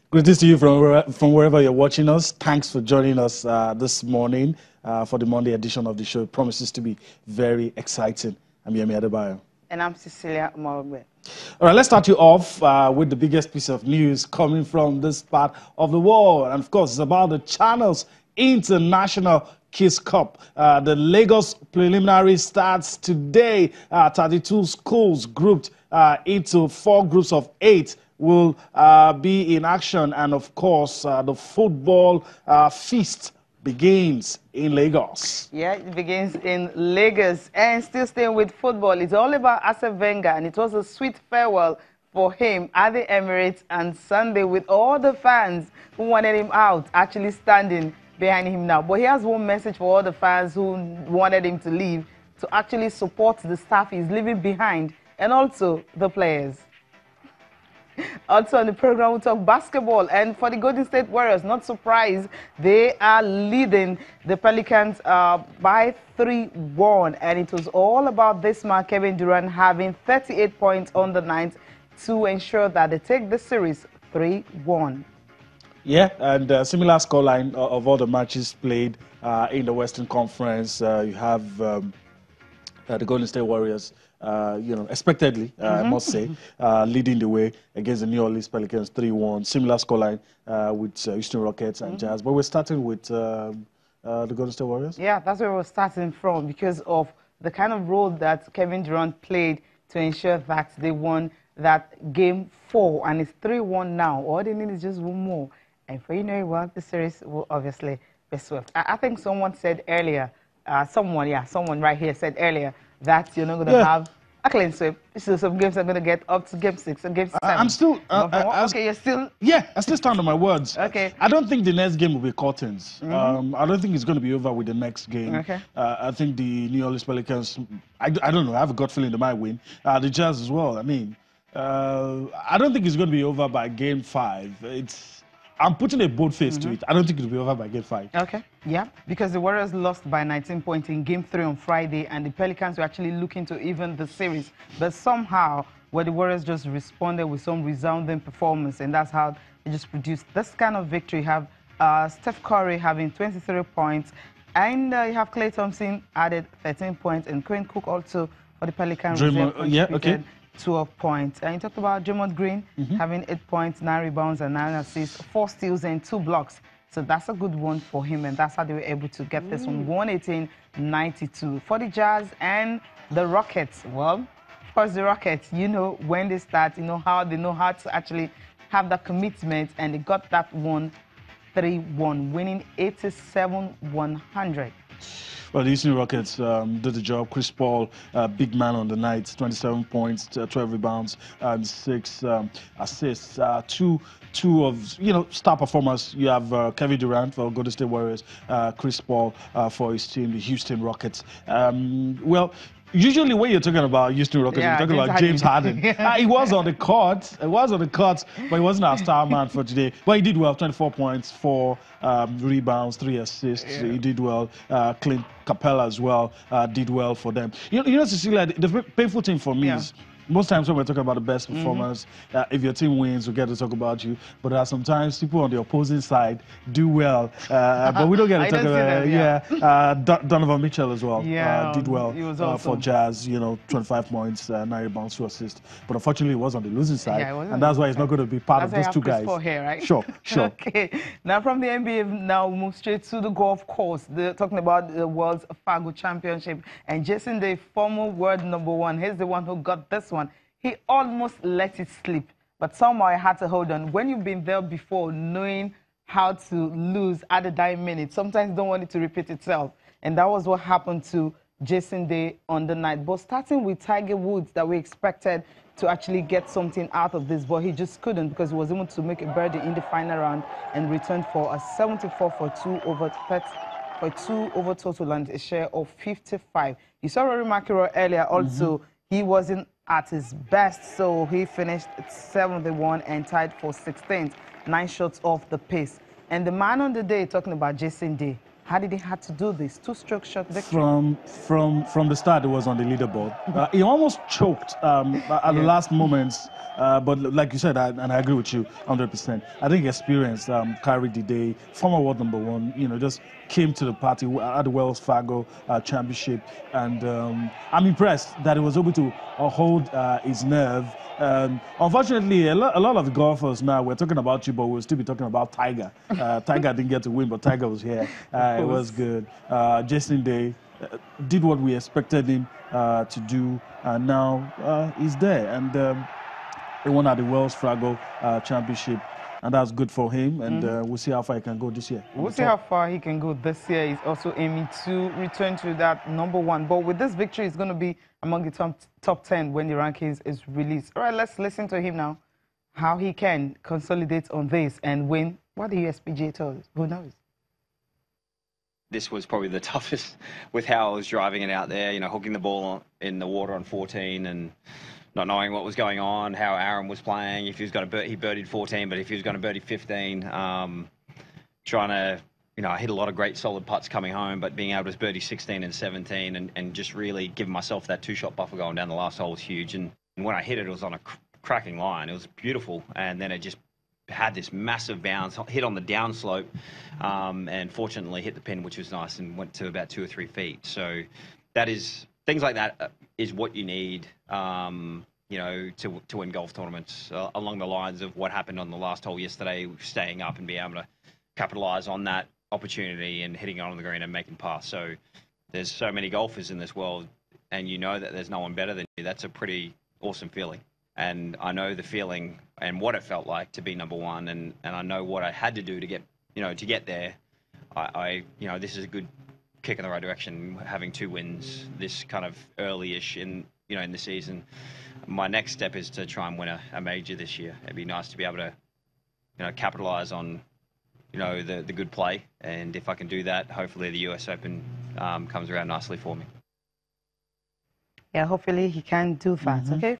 Greetings to you from wherever you're watching us. Thanks for joining us this morning for the Monday edition of the show. It promises to be very exciting. I'm Yemi Adebayo. And I'm Cecilia Morbe. All right, let's start you off with the biggest piece of news coming from this part of the world. And of course, it's about the Channels International Kiss Cup. The Lagos preliminary starts today. 32 schools grouped into 4 groups of 8 will be in action. And of course, the football feast begins in Lagos. Yeah, it begins in Lagos. And still staying with football, it's all about Arsene Wenger, and it was a sweet farewell for him at the Emirates on Sunday with all the fans who wanted him out actually standing behind him now. But he has one message for all the fans who wanted him to leave, to actually support the staff he's leaving behind and also the players. Also on the program, we'll talk basketball. And for the Golden State Warriors, not surprised, they are leading the Pelicans by 3-1. And it was all about this man, Kevin Durant, having 38 points on the night to ensure that they take the series 3-1. Yeah, and similar scoreline of all the matches played in the Western Conference. You have the Golden State Warriors, expectedly, I must say, leading the way against the New Orleans Pelicans 3-1. Similar scoreline with Houston Rockets and Jazz. But we're starting with the Golden State Warriors. Yeah, that's where we're starting from because of the kind of role that Kevin Durant played to ensure that they won that game 4. And it's 3-1 now. All they need is just one more. And for well, the series will obviously be swept. I think someone said earlier, someone right here said earlier, that you're not going to have a clean sweep. So some games are going to get up to game 6 and game 7. I'm still... okay, you're still... Yeah, I still stand on my words. Okay. I don't think the next game will be curtains. I don't think it's going to be over with the next game. Okay. I think the New Orleans Pelicans, I don't know, I have a gut feeling they might win. The Jazz as well. I mean, I don't think it's going to be over by game 5. I'm putting a bold face to it. I don't think it'll be over by game 5. Okay. Yeah, because the Warriors lost by 19 points in game 3 on Friday, and the Pelicans were actually looking to even the series. But somehow, the Warriors just responded with some resounding performance, and that's how they just produced this kind of victory. You have Steph Curry having 23 points, and you have Klay Thompson added 13 points, and Quinn Cook also for the Pelicans. 12 points. And you talked about Draymond Green having 8 points, 9 rebounds, and 9 assists, 4 steals, and 2 blocks. So that's a good one for him, and that's how they were able to get this one, 118-92. For the Jazz and the Rockets, well, of course, the Rockets, when they start, they know how to actually have that commitment, and they got that one 3-1, winning 87-100. Well, the Houston Rockets did the job. Chris Paul, big man on the night, 27 points, 12 rebounds, and 6 assists. Two of star performers. You have Kevin Durant for Golden State Warriors, Chris Paul for his team, the Houston Rockets. Well, usually when you're talking about Houston Rockets, you're talking about James Harden. He was on the court. But he wasn't our star man for today. But he did well, 24 points, 4 rebounds, 3 assists. Yeah. He did well. Clint Capella as well did well for them. Cecilia, the painful thing for me is most times when we're talking about the best performers, if your team wins, we get to talk about you. But there are sometimes people on the opposing side do well, but we don't get to talk about Donovan Mitchell as well did well for Jazz. 25 points, 9 rebounds, 2 assists. But unfortunately, he was on the losing side, and that's why he's not going to be part of those 2 guys. Here, right? Sure. Okay. Now from the NBA, now we move straight to the golf course. They're talking about the World's Fargo Championship, and Jason Day, former world #1, he's the one who got this one. He almost let it slip, but somehow I had to hold on. When you've been there before, knowing how to lose at the dying minute, sometimes you don't want it to repeat itself. And that was what happened to Jason Day on the night. But starting with Tiger Woods, that we expected to actually get something out of this, but he just couldn't because he was able to make a birdie in the final round and returned for a 74 for 2 over 30. For 2 over total and a share of 55. You saw Rory McIlroy earlier also. He wasn't at his best, so he finished 71 and tied for 16th, 9 shots off the pace. And the man on the day, talking about Jason Day, How did he have to do this? Two-stroke shot victory. From the start, it was on the leaderboard. He almost choked at the last moments, but like you said, and I agree with you 100%. I think experience carried the day. Former world #1, you know, just came to the party at the Wells Fargo Championship, and I'm impressed that he was able to hold his nerve. Unfortunately, a lot of the golfers now, we're talking about you, but we'll still be talking about Tiger. Tiger didn't get to win, but Tiger was here. It was good. Jason Day did what we expected him to do, and now he's there. And he won at the Wells Fargo Championship, and that's good for him. And we'll see how far he can go this year. We'll see how far he can go this year. He's also aiming to return to that #1. But with this victory, he's going to be among the top 10 when the rankings is released. All right, let's listen to him now, how he can consolidate on this and win what the USPGA Tour. Who knows? This was probably the toughest with how I was driving it out there, you know, hooking the ball in the water on 14 and not knowing what was going on, how Aaron was playing, if he was going to he birdied 14, but if he was going to birdie 15, trying to, you know, I hit a lot of great solid putts coming home, but being able to birdie 16 and 17 and just really giving myself that 2-shot buffer going down the last hole was huge. And when I hit it, it was on a cracking line. It was beautiful. And then it just had this massive bounce, hit on the downslope, and fortunately hit the pin, which was nice, and went to about 2 or 3 feet. So that is, things like that is what you need, you know, to win golf tournaments, along the lines of what happened on the last hole yesterday, staying up and being able to capitalize on that opportunity and hitting it on the green and making par. So there's so many golfers in this world, and you know that there's no one better than you. That's a pretty awesome feeling. And I know the feeling and what it felt like to be #1, and I know what I had to do to get, you know, to get there. You know, this is a good kick in the right direction, having 2 wins this kind of early-ish in, you know, in the season. My next step is to try and win a major this year. It'd be nice to be able to, you know, capitalize on, you know, the good play, and if I can do that, hopefully the US Open comes around nicely for me. Yeah, hopefully he can do that. Okay.